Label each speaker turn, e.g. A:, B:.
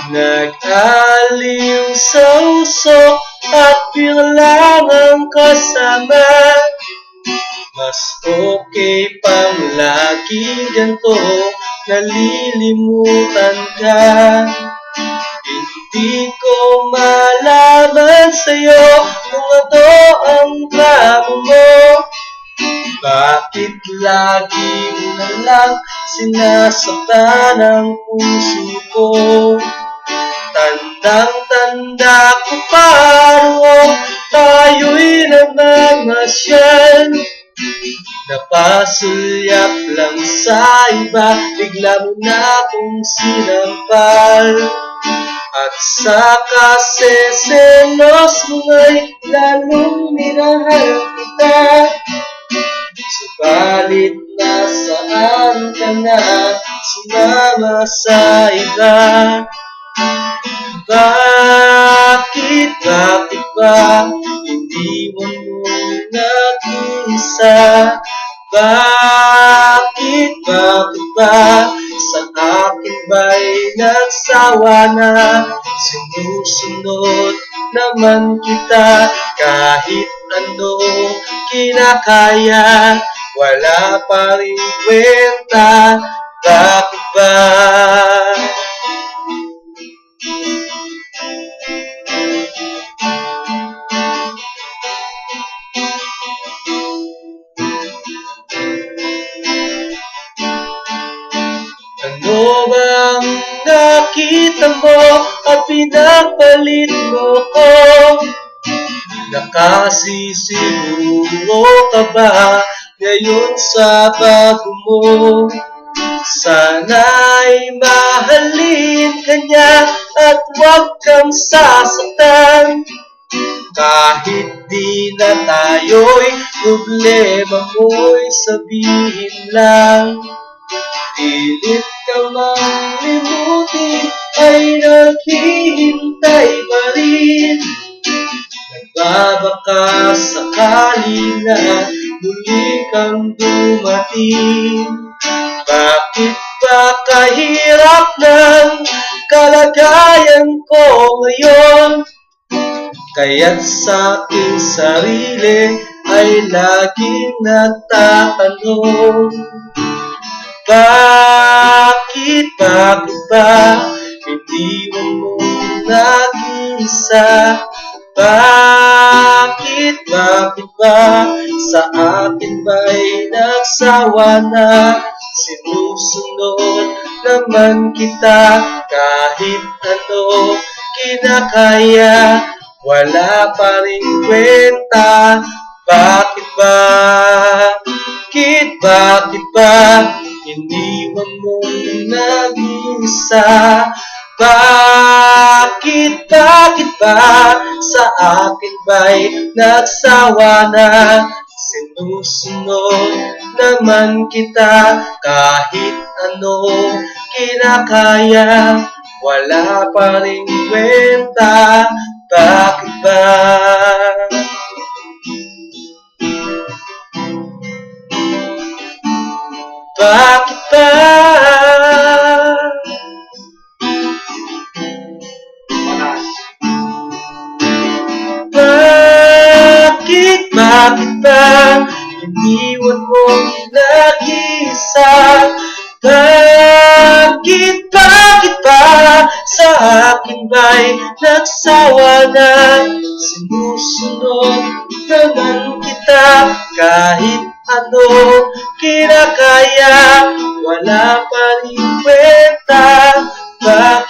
A: Nag-aliw sa usok at biglang ang kasama. Mas okay pang lagi ganito, nalilimutan ka. Hindi ko malaman sa'yo kung ano ang plano mo. Bakit lagi mo na lang sinasaktan ang puso ko? Tandang-tanda ko pa roon tayo'y namamasyal. Napasulyap lang sa iba, bigla mo na akong sinampal. At sa kaseselos mo nga'y lalong minahal kita. Subalit nasaan ka na, sumama sa iba. Bakit ba iniwan mo nag-iisa? Bakit ba sa akin ba'y nagsawa na? Sinusunod naman kita kahit ano kinakaya, wala pa rin kwenta. Bakit ba? Ano bang nakita mo at pinapalit mo ko? Nakasisiguro ka ba ngayon sa bago mo? Sana'y mahalin ka niya at huwag kang sasaktan. Kahit di na tayo'y problema mo'y sabihin lang. Pilit ka mang limutin ay naghihintay pa rin. Nagbabaka sakali na muli kang dumating. Bakit ba kahirap ng kalagayan ko ngayon? Kaya't sa aking sarili ay laging nagtatanong. Bakit ba iniwan mo nag-iisa? Bakit ba sa akin ba'y nagsawa na? Sinusunod naman kita kahit ano kinakaya, wala pa rin kwenta. Bakit ba iniwan mo nag-iisa? Bakit ba sa akin ba'y nagsawa na? Sinusunod naman kita kahit ano kinakaya, wala pa rin kwenta. Bakit ba? Bakit ba? Bakit ba iniwan mo nag-iisa? Bakit ba sa akin ba'y nagsawa na? Sinusunod naman kita kahit ano kinakaya, wala pa rin kwenta. Bakit